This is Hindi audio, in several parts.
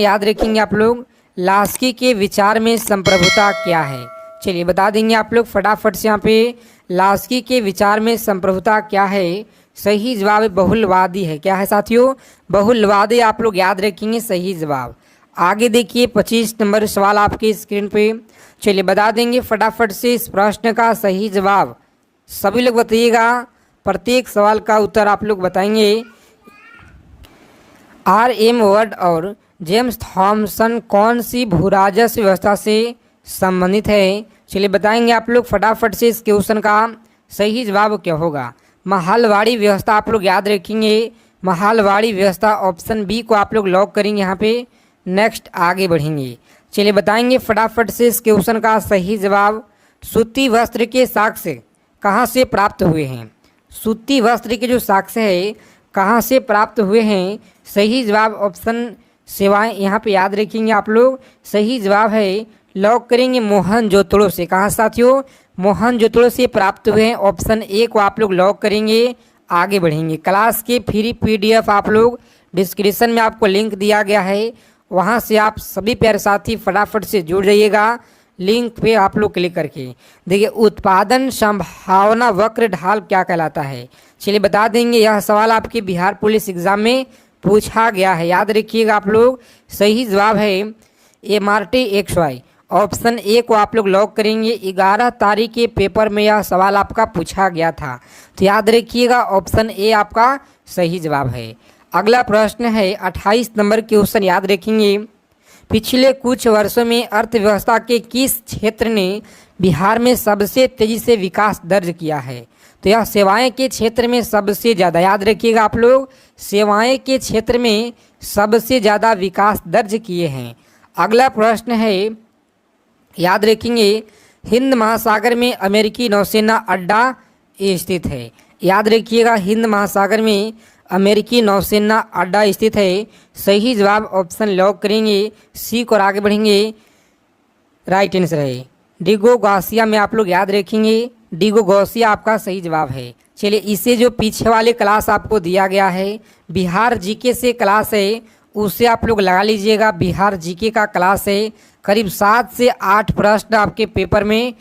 याद रखेंगे आप लोग, लास्की के विचार में संप्रभुता क्या है? चलिए बता देंगे आप लोग फटाफट से। यहाँ पे लास्की के विचार में संप्रभुता क्या है? सही जवाब बहुलवादी है। क्या है साथियों? बहुलवादी आप लोग याद रखेंगे सही जवाब। आगे देखिए 25 नंबर सवाल आपकी स्क्रीन पे। चलिए बता देंगे फटाफट से इस प्रश्न का सही जवाब। सभी लोग बताइएगा, प्रत्येक सवाल का उत्तर आप लोग बताएंगे। R.M. वर्ड और जेम्स थॉमसन कौन सी भूराजस्व व्यवस्था से संबंधित है? चलिए बताएंगे आप लोग फटाफट से। इस क्वेश्चन का सही जवाब क्या होगा? महलवाड़ी व्यवस्था आप लोग याद रखेंगे। महलवाड़ी व्यवस्था ऑप्शन बी को आप लोग लॉक करेंगे यहाँ पे। नेक्स्ट आगे बढ़ेंगे। चलिए बताएंगे फटाफट से इस क्वेश्चन का सही जवाब। सूती वस्त्र के साक्ष्य कहाँ से प्राप्त हुए हैं? सूती वस्त्र के जो साक्ष्य है कहाँ से प्राप्त हुए हैं? सही जवाब ऑप्शन सेवाएं यहाँ पे याद रखेंगे आप लोग। सही जवाब है, लॉक करेंगे मोहनजोदड़ो से। कहाँ साथियों? मोहनजोदड़ो से प्राप्त हुए हैं। ऑप्शन ए को आप लोग लॉक करेंगे। आगे बढ़ेंगे। क्लास के फ्री PDF आप लोग डिस्क्रिप्शन में आपको लिंक दिया गया है, वहाँ से आप सभी प्यारे साथी फटाफट से जुड़ जाइएगा। लिंक पे आप लोग क्लिक करके देखिए, उत्पादन संभावना वक्र ढाल क्या कहलाता है? चलिए बता देंगे। यह सवाल आपके बिहार पुलिस एग्जाम में पूछा गया है, याद रखिएगा आप लोग। सही जवाब है MRT/XY। ऑप्शन ए को आप लोग लॉक करेंगे। 11 तारीख के पेपर में यह सवाल आपका पूछा गया था, तो याद रखिएगा ऑप्शन ए आपका सही जवाब है। अगला प्रश्न है 28 नंबर क्वेश्चन, याद रखेंगे। पिछले कुछ वर्षों में अर्थव्यवस्था के किस क्षेत्र ने बिहार में सबसे तेजी से विकास दर्ज किया है? तो यह सेवाएं के क्षेत्र में सबसे ज़्यादा, याद रखिएगा आप लोग, सेवाएं के क्षेत्र में सबसे ज़्यादा विकास दर्ज किए हैं। अगला प्रश्न है, याद रखेंगे, हिंद महासागर में अमेरिकी नौसेना अड्डा स्थित है। याद रखिएगा, हिंद महासागर में अमेरिकी नौसेना अड्डा स्थित है। सही जवाब ऑप्शन लॉक करेंगे सी को और आगे बढ़ेंगे। राइट आंसर है डिगो गॉसिया में आप लोग याद रखेंगे। डिगो गॉसिया आपका सही जवाब है। चलिए इसे जो पीछे वाले क्लास आपको दिया गया है, बिहार जीके से क्लास है, उसे आप लोग लगा लीजिएगा। बिहार जीके का क्लास है, करीब 7 से 8 प्रश्न आपके पेपर में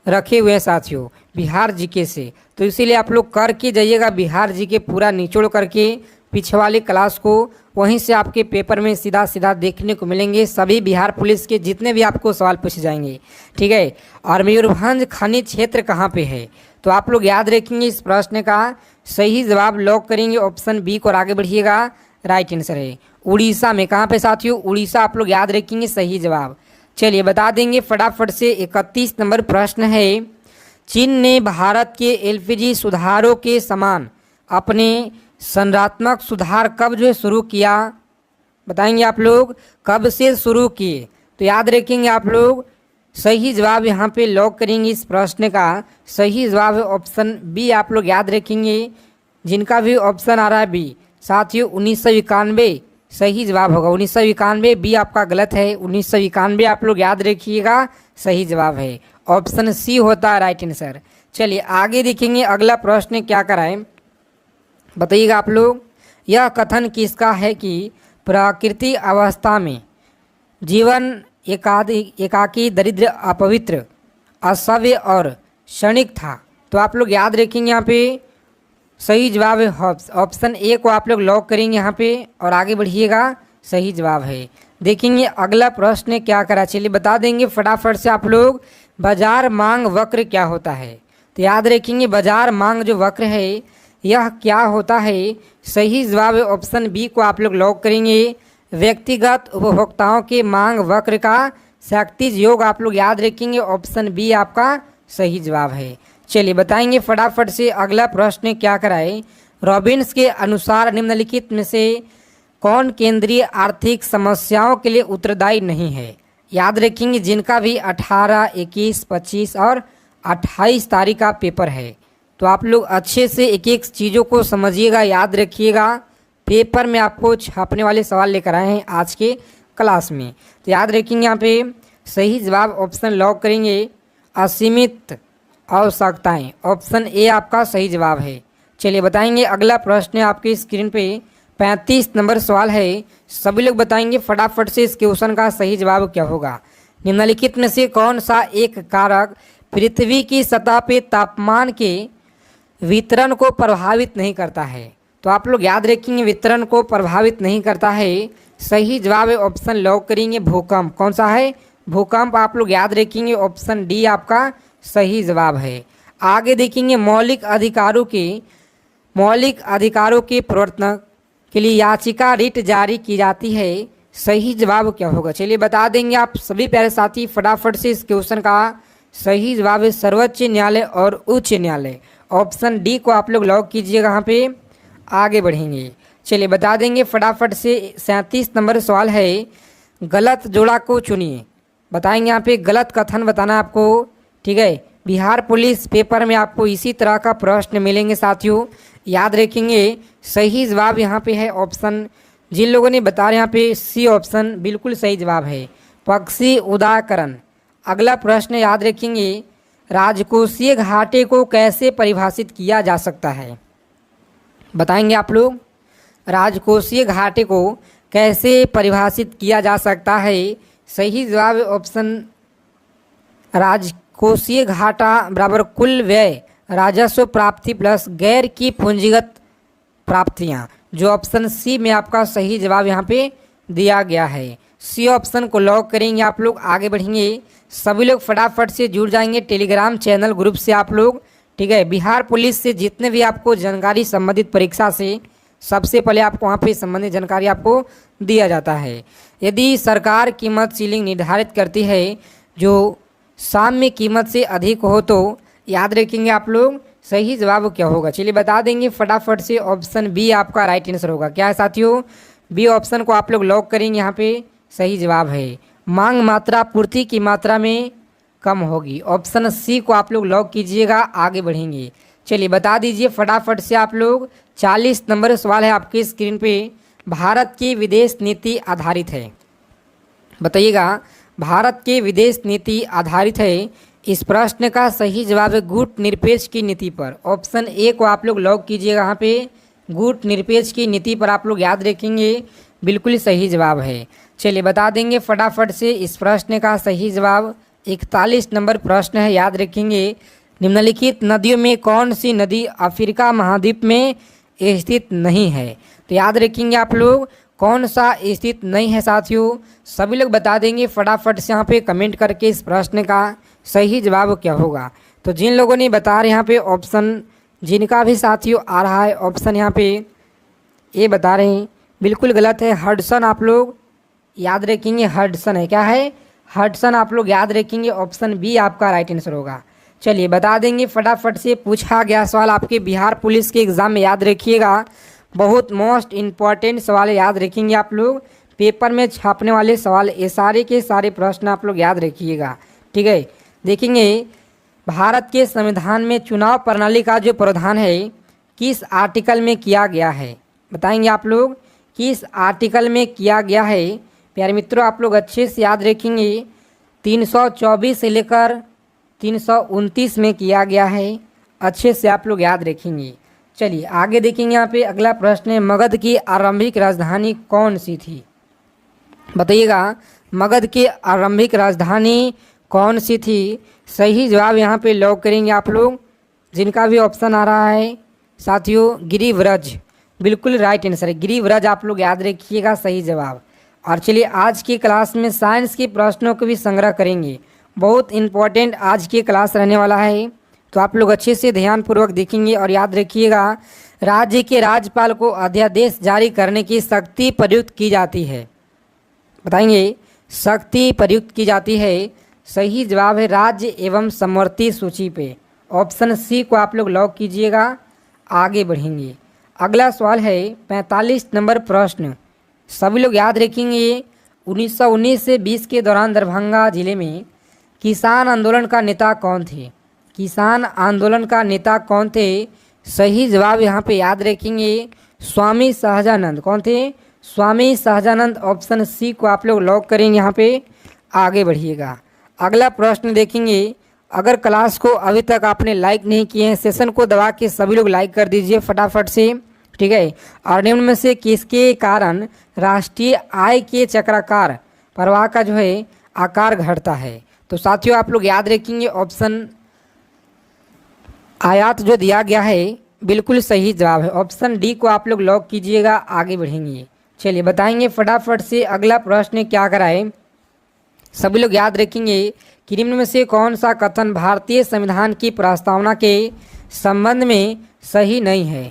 रखे हुए हैं साथियों बिहार जीके से, तो इसीलिए आप लोग करके जाइएगा बिहार जीके पूरा निचोड़ करके पीछे वाले क्लास को। वहीं से आपके पेपर में सीधा सीधा देखने को मिलेंगे सभी बिहार पुलिस के जितने भी आपको सवाल पूछे जाएंगे, ठीक है। और मयूरभंज खनिज क्षेत्र कहाँ पे है? तो आप लोग याद रखेंगे इस प्रश्न का सही जवाब लॉक करेंगे ऑप्शन बी को और आगे बढ़िएगा। राइट आंसर है उड़ीसा में। कहाँ पे साथियों? उड़ीसा आप लोग याद रखेंगे सही जवाब। चलिए बता देंगे फटाफट से 31 नंबर प्रश्न है, चीन ने भारत के LPG सुधारों के समान अपने संरचनात्मक सुधार कब जो है शुरू किया? बताएंगे आप लोग कब से शुरू किए? तो याद रखेंगे आप लोग सही जवाब यहाँ पे लॉक करेंगे। इस प्रश्न का सही जवाब है ऑप्शन बी। आप लोग याद रखेंगे, जिनका भी ऑप्शन आ रहा है बी साथियों 1991 सही जवाब होगा। 1991 बी आपका गलत है। 1991 आप लोग याद रखिएगा सही जवाब है। ऑप्शन सी होता है राइट आंसर। चलिए आगे देखेंगे अगला प्रश्न क्या कराएं, बताइएगा आप लोग। यह कथन किसका है कि प्राकृतिक अवस्था में जीवन एकाकी, दरिद्र, अपवित्र, असभ्य और क्षणिक था? तो आप लोग याद रखेंगे यहाँ पे सही जवाब है ऑप्शन ए को आप लोग लॉक करेंगे यहाँ पे और आगे बढ़िएगा। सही जवाब है। देखेंगे अगला प्रश्न क्या करा, चलिए बता देंगे फटाफट से आप लोग। बाजार मांग वक्र क्या होता है? तो याद रखेंगे बाजार मांग जो वक्र है यह क्या होता है? सही जवाब है ऑप्शन बी को आप लोग लॉक करेंगे। व्यक्तिगत उपभोक्ताओं के मांग वक्र का क्षैतिज योग आप लोग याद रखेंगे। ऑप्शन बी आपका सही जवाब है। चलिए बताएंगे फटाफट से अगला प्रश्न क्या कराए। रॉबिन्स के अनुसार निम्नलिखित में से कौन केंद्रीय आर्थिक समस्याओं के लिए उत्तरदायी नहीं है? याद रखेंगे जिनका भी 18, 21, 25 और 28 तारीख का पेपर है, तो आप लोग अच्छे से एक एक चीज़ों को समझिएगा, याद रखिएगा। पेपर में आपको छापने वाले सवाल लेकर आए हैं आज के क्लास में, तो याद रखेंगे। यहाँ पे सही जवाब ऑप्शन लॉक करेंगे असीमित आवश्यकताएं। ऑप्शन ए आपका सही जवाब है। चलिए बताएंगे अगला प्रश्न है आपके स्क्रीन पे। 35 नंबर सवाल है, सभी लोग बताएंगे फटाफट से इस क्वेश्चन का सही जवाब क्या होगा। निम्नलिखित में से कौन सा एक कारक पृथ्वी की सतह पे तापमान के वितरण को प्रभावित नहीं करता है? तो आप लोग याद रखेंगे वितरण को प्रभावित नहीं करता है। सही जवाब है ऑप्शन लॉक करेंगे भूकंप। कौन सा है? भूकंप। आप लोग याद रखेंगे ऑप्शन डी आपका सही जवाब है। आगे देखेंगे मौलिक अधिकारों के प्रवर्तन के लिए याचिका रिट जारी की जाती है। सही जवाब क्या होगा? चलिए बता देंगे आप सभी प्यारे साथी फटाफट से इस क्वेश्चन का सही जवाब है सर्वोच्च न्यायालय और उच्च न्यायालय। ऑप्शन डी को आप लोग लॉक कीजिएगा। यहाँ पे आगे बढ़ेंगे। चलिए बता देंगे फटाफट से 37 नंबर सवाल है, गलत जोड़ा को चुनिए। बताएंगे यहाँ पे गलत कथन बताना आपको, ठीक है। बिहार पुलिस पेपर में आपको इसी तरह का प्रश्न मिलेंगे साथियों, याद रखेंगे। सही जवाब यहाँ पे है ऑप्शन, जिन लोगों ने बता रहे यहाँ पे सी ऑप्शन बिल्कुल सही जवाब है, पक्षी उदाहरण। अगला प्रश्न याद रखेंगे, राजकोषीय घाटे को कैसे परिभाषित किया जा सकता है? बताएंगे आप लोग राजकोषीय घाटे को कैसे परिभाषित किया जा सकता है। सही जवाब ऑप्शन राजकोषीय घाटा बराबर कुल व्यय राजस्व प्राप्ति प्लस गैर की पूंजीगत प्राप्तियां, जो ऑप्शन सी में आपका सही जवाब यहाँ पे दिया गया है। सी ऑप्शन को लॉक करेंगे आप लोग। आगे बढ़ेंगे। सभी लोग फटाफट से जुड़ जाएंगे टेलीग्राम चैनल ग्रुप से आप लोग, ठीक है। बिहार पुलिस से जितने भी आपको जानकारी संबंधित परीक्षा से सबसे पहले आपको वहाँ पे संबंधित जानकारी आपको दिया जाता है। यदि सरकार कीमत सीलिंग निर्धारित करती है जो साम्य कीमत से अधिक हो तो याद रखेंगे आप लोग सही जवाब क्या होगा। चलिए बता देंगे फटाफट से ऑप्शन बी आपका राइट आंसर होगा। क्या है साथियों? बी ऑप्शन को आप लोग लॉक करेंगे। यहाँ पे सही जवाब है मांग मात्रा पूर्ति की मात्रा में कम होगी। ऑप्शन सी को आप लोग लॉक कीजिएगा। आगे बढ़ेंगे। चलिए बता दीजिए फटाफट से आप लोग 40 नंबर सवाल है आपकी स्क्रीन पे, भारत की विदेश नीति आधारित है। बताइएगा भारत की विदेश नीति आधारित है। इस प्रश्न का सही जवाब है गुट निरपेक्ष की नीति पर। ऑप्शन ए को आप लोग लॉक कीजिएगा। यहाँ पे गुट निरपेक्ष की नीति पर आप लोग याद रखेंगे बिल्कुल सही जवाब है। चलिए बता देंगे फटाफट से इस प्रश्न का सही जवाब 41 नंबर प्रश्न है, याद रखेंगे। निम्नलिखित नदियों में कौन सी नदी अफ्रीका महाद्वीप में स्थित नहीं है? तो याद रखेंगे आप लोग कौन सा स्थित नहीं है साथियों। सभी लोग बता देंगे फटाफट से यहाँ पे कमेंट करके इस प्रश्न का सही जवाब क्या होगा। तो जिन लोगों ने बता रहे यहाँ पे ऑप्शन, जिनका भी साथियों आ रहा है ऑप्शन यहाँ पे ये बता रहे हैं बिल्कुल गलत है, हडसन। आप लोग याद रखेंगे हडसन है। क्या है? हडसन। आप लोग याद रखेंगे ऑप्शन बी आपका राइट आंसर होगा। चलिए बता देंगे फटाफट से पूछा गया सवाल आपके बिहार पुलिस के एग्ज़ाम में, याद रखिएगा बहुत मोस्ट इम्पॉर्टेंट सवाल याद रखेंगे आप लोग। पेपर में छापने वाले सवाल ये सारे के सारे प्रश्न आप लोग याद रखिएगा, ठीक है। देखेंगे भारत के संविधान में चुनाव प्रणाली का जो प्रावधान है किस आर्टिकल में किया गया है? बताएंगे आप लोग किस आर्टिकल में किया गया है। प्यारे मित्रों आप लोग अच्छे से याद रखेंगे 324 से लेकर 329 में किया गया है, अच्छे से आप लोग याद रखेंगे। चलिए आगे देखेंगे। यहाँ पे अगला प्रश्न है, मगध की आरंभिक राजधानी कौन सी थी? बताइएगा मगध की आरंभिक राजधानी कौन सी थी? सही जवाब यहाँ पे लॉक करेंगे आप लोग। जिनका भी ऑप्शन आ रहा है साथियों गिरिव्रज, बिल्कुल राइट आंसर है गिरिव्रज। आप लोग याद रखिएगा सही जवाब। और चलिए आज की क्लास में साइंस के प्रश्नों को भी संग्रह करेंगे, बहुत इंपॉर्टेंट आज की क्लास रहने वाला है, तो आप लोग अच्छे से ध्यानपूर्वक देखेंगे। और याद रखिएगा राज्य के राज्यपाल को अध्यादेश जारी करने की शक्ति प्रयुक्त की जाती है। बताएंगे शक्ति प्रयुक्त की जाती है। सही जवाब है राज्य एवं समवर्ती सूची पे। ऑप्शन सी को आप लोग लॉक कीजिएगा। आगे बढ़ेंगे। अगला सवाल है 45 नंबर प्रश्न, सभी लोग याद रखेंगे 1919 से 20 के दौरान दरभंगा जिले में किसान आंदोलन का नेता कौन थे? किसान आंदोलन का नेता कौन थे? सही जवाब यहाँ पे याद रखेंगे स्वामी सहजानंद। कौन थे? स्वामी सहजानंद। ऑप्शन सी को आप लोग लॉक करेंगे। यहाँ पे आगे बढ़िएगा। अगला प्रश्न देखेंगे, अगर क्लास को अभी तक आपने लाइक नहीं किए हैं सेशन को दबा के सभी लोग लाइक कर दीजिए फटाफट से, ठीक है। और निम्न में से किसके कारण राष्ट्रीय आय के चक्राकार प्रवाह का जो है आकार घटता है? तो साथियों आप लोग याद रखेंगे ऑप्शन आयात जो दिया गया है बिल्कुल सही जवाब है। ऑप्शन डी को आप लोग लॉक कीजिएगा, आगे बढ़ेंगे। चलिए बताएंगे फटाफट से अगला प्रश्न क्या कराए। सभी लोग याद रखेंगे कि निम्न में से कौन सा कथन भारतीय संविधान की प्रस्तावना के संबंध में सही नहीं है?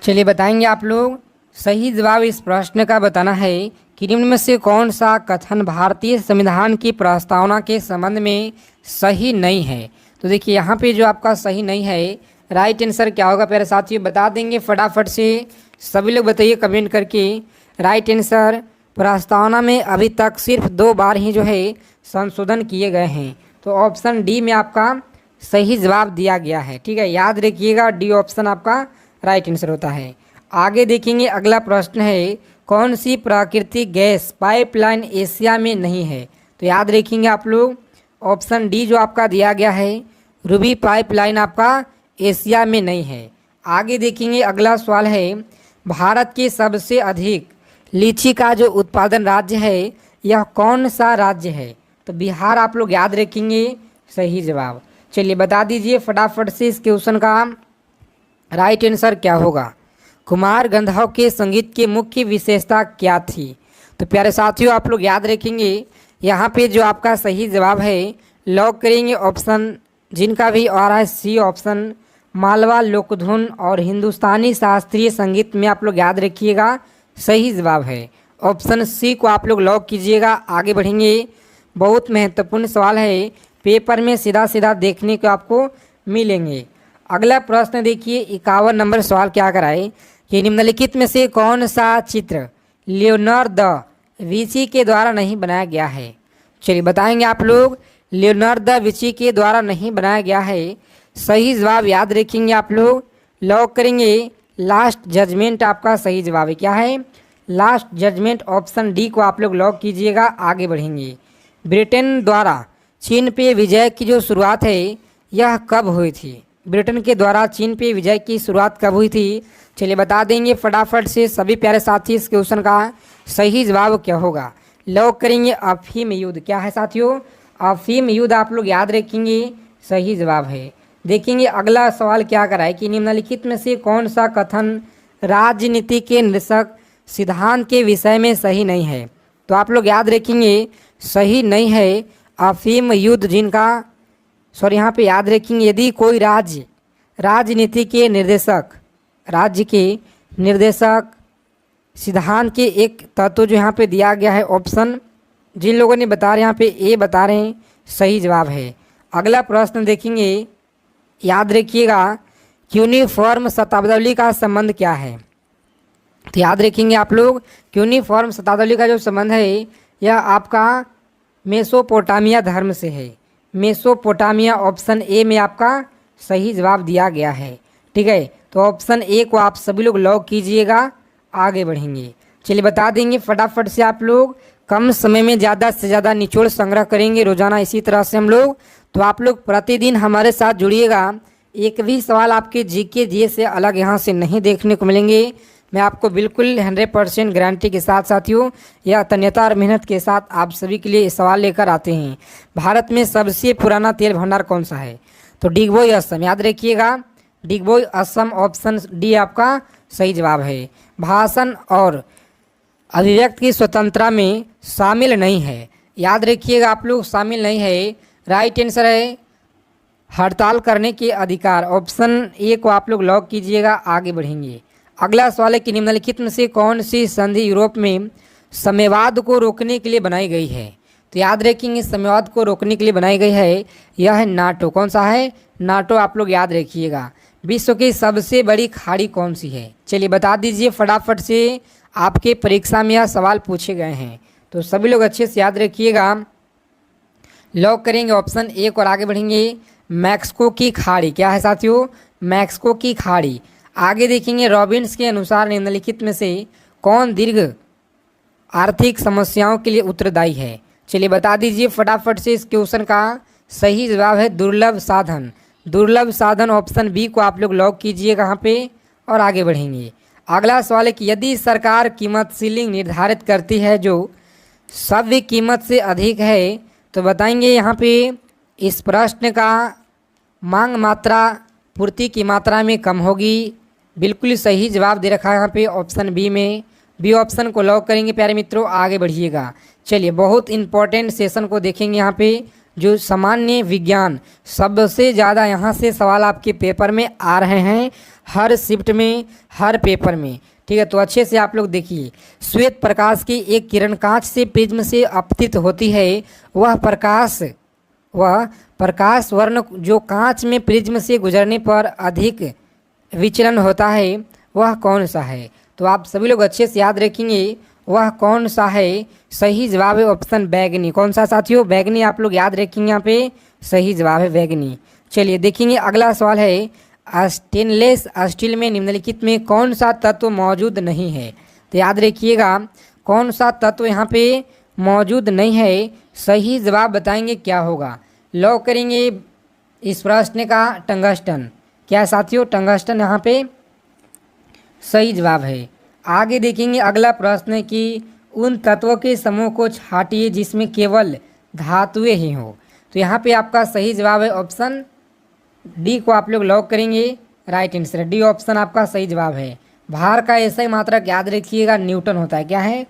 चलिए बताएंगे आप लोग। सही जवाब इस प्रश्न का बताना है कि निम्न में से कौन सा कथन भारतीय संविधान की प्रस्तावना के संबंध में सही नहीं है। तो देखिए यहाँ पे जो आपका सही नहीं है, राइट आंसर क्या होगा प्यारे साथियों बता देंगे फटाफट से। सभी लोग बताइए कमेंट करके। राइट आंसर, प्रस्तावना में अभी तक सिर्फ 2 बार ही जो है संशोधन किए गए हैं। तो ऑप्शन डी में आपका सही जवाब दिया गया है। ठीक है, याद रखिएगा डी ऑप्शन आपका राइट आंसर होता है। आगे देखेंगे अगला प्रश्न है, कौन सी प्राकृतिक गैस पाइपलाइन एशिया में नहीं है? तो याद रखेंगे आप लोग ऑप्शन डी जो आपका दिया गया है, रूबी पाइपलाइन आपका एशिया में नहीं है। आगे देखेंगे अगला सवाल है, भारत के सबसे अधिक लीची का जो उत्पादन राज्य है यह कौन सा राज्य है? तो बिहार आप लोग याद रखेंगे सही जवाब। चलिए बता दीजिए फटाफट से इस क्वेश्चन का राइट आंसर क्या होगा। कुमार गंधर्व के संगीत की मुख्य विशेषता क्या थी? तो प्यारे साथियों आप लोग याद रखेंगे यहाँ पे जो आपका सही जवाब है लॉक करेंगे ऑप्शन जिनका भी आ रहा है सी ऑप्शन, मालवा लोकधुन और हिंदुस्तानी शास्त्रीय संगीत में आप लोग याद रखिएगा सही जवाब है। ऑप्शन सी को आप लोग लॉक कीजिएगा, आगे बढ़ेंगे। बहुत महत्वपूर्ण सवाल है, पेपर में सीधा सीधा देखने को आपको मिलेंगे। अगला प्रश्न देखिए 51 नंबर सवाल क्या कराए कि निम्नलिखित में से कौन सा चित्र लियोनार्डो द विंची के द्वारा नहीं बनाया गया है? चलिए बताएंगे आप लोग लियोनार्डो द विंची के द्वारा नहीं बनाया गया है। सही जवाब याद रखेंगे आप लोग, लॉक करेंगे लास्ट जजमेंट आपका सही जवाब है। क्या है? लास्ट जजमेंट ऑप्शन डी को आप लोग लॉक कीजिएगा, आगे बढ़ेंगे। ब्रिटेन द्वारा चीन पे विजय की जो शुरुआत है यह कब हुई थी? ब्रिटेन के द्वारा चीन पे विजय की शुरुआत कब हुई थी? चलिए बता देंगे फटाफट से सभी प्यारे साथी इस क्वेश्चन का सही जवाब क्या होगा। लॉक करेंगे अफीम युद्ध। क्या है साथियों? अफीम युद्ध आप लोग याद रखेंगे सही जवाब है। देखेंगे अगला सवाल क्या कराए कि निम्नलिखित में से कौन सा कथन राजनीति के निरसक सिद्धांत के विषय में सही नहीं है? तो आप लोग याद रखेंगे सही नहीं है अफीम युद्ध जिनका यहाँ पे याद रखेंगे यदि कोई राजनीति के निर्देशक राज्य के निर्देशक सिद्धांत के एक तत्व जो यहाँ पे दिया गया है ऑप्शन जिन लोगों ने बता रहे हैं यहाँ पे ए बता रहे हैं सही जवाब है। अगला प्रश्न देखेंगे, याद रखिएगा यूनिफॉर्म शताब्दी का संबंध क्या है? तो याद रखेंगे आप लोग यूनिफॉर्म शताब्दी का जो संबंध है यह आपका मेसोपोटामिया धर्म से है। मेसोपोटामिया ऑप्शन ए में आपका सही जवाब दिया गया है। ठीक है, तो ऑप्शन ए को आप सभी लोग लॉक कीजिएगा, आगे बढ़ेंगे। चलिए बता देंगे फटाफट से आप लोग कम समय में ज़्यादा से ज़्यादा निचोड़ संग्रह करेंगे रोजाना इसी तरह से हम लोग। तो आप लोग प्रतिदिन हमारे साथ जुड़िएगा, एक भी सवाल आपके जीके जीए से अलग यहाँ से नहीं देखने को मिलेंगे। मैं आपको बिल्कुल 100% गारंटी के साथ साथियों या तन्यता और मेहनत के साथ आप सभी के लिए सवाल लेकर आते हैं। भारत में सबसे पुराना तेल भंडार कौन सा है? तो डिगबोई असम, याद रखिएगा डिगबोई असम ऑप्शन डी आपका सही जवाब है। भाषण और अभिव्यक्ति की स्वतंत्रता में शामिल नहीं है, याद रखिएगा आप लोग शामिल नहीं है। राइट आंसर है हड़ताल करने के अधिकार, ऑप्शन ए को आप लोग लॉक कीजिएगा, आगे बढ़ेंगे। अगला सवाल है कि निम्नलिखित में से कौन सी संधि यूरोप में साम्यवाद को रोकने के लिए बनाई गई है? तो याद रखेंगे साम्यवाद को रोकने के लिए बनाई गई है यह है नाटो। कौन सा है? नाटो आप लोग याद रखिएगा। विश्व की सबसे बड़ी खाड़ी कौन सी है? चलिए बता दीजिए फटाफट से, आपके परीक्षा में यह सवाल पूछे गए हैं तो सभी लोग अच्छे से याद रखिएगा। लॉक करेंगे ऑप्शन ए और आगे बढ़ेंगे। मैक्सिको की खाड़ी, क्या है साथियों? मैक्सिको की खाड़ी। आगे देखेंगे रॉबिन्स के अनुसार निम्नलिखित में से कौन दीर्घ आर्थिक समस्याओं के लिए उत्तरदायी है? चलिए बता दीजिए फटाफट से इस क्वेश्चन का सही जवाब है दुर्लभ साधन। दुर्लभ साधन ऑप्शन बी को आप लोग लॉक कीजिएगा यहाँ पे, और आगे बढ़ेंगे। अगला सवाल है कि यदि सरकार कीमत सीलिंग निर्धारित करती है जो सव्य कीमत से अधिक है तो बताएंगे यहाँ पे इस प्रश्न का मांग मात्रा पूर्ति की मात्रा में कम होगी। बिल्कुल सही जवाब दे रखा है यहाँ पे ऑप्शन बी में। बी ऑप्शन को लॉक करेंगे प्यारे मित्रों, आगे बढ़िएगा। चलिए बहुत इंपॉर्टेंट सेशन को देखेंगे यहाँ पे, जो सामान्य विज्ञान सबसे ज़्यादा यहाँ से सवाल आपके पेपर में आ रहे हैं, हर शिफ्ट में, हर पेपर में। ठीक है, तो अच्छे से आप लोग देखिए। श्वेत प्रकाश की एक किरण कांच से प्रिज्म से अपतित होती है, वह प्रकाश वर्ण जो कांच में प्रिज्म से गुजरने पर अधिक विचलन होता है वह कौन सा है। तो आप सभी लोग अच्छे से याद रखेंगे वह कौन सा है। सही जवाब है ऑप्शन बैगनी। कौन सा साथियों? बैगनी। आप लोग याद रखेंगे यहाँ पे सही जवाब है बैगनी। चलिए देखेंगे अगला सवाल है, स्टेनलेस स्टील में निम्नलिखित में कौन सा तत्व मौजूद नहीं है। तो याद रखिएगा कौन सा तत्व यहाँ पे मौजूद नहीं है। सही जवाब बताएंगे क्या होगा। लॉक करेंगे इस प्रश्न का टंगस्टन। क्या साथियों? टंगस्टन यहाँ पे सही जवाब है। आगे देखेंगे अगला प्रश्न है कि उन तत्वों के समूह को छांटिए जिसमें केवल धातुएं ही हो। तो यहाँ पे आपका सही जवाब है ऑप्शन डी को आप लोग लॉक करेंगे। राइट आंसर डी ऑप्शन आपका सही जवाब है। भार का ऐसा ही मात्रक याद रखिएगा न्यूटन होता है। क्या है?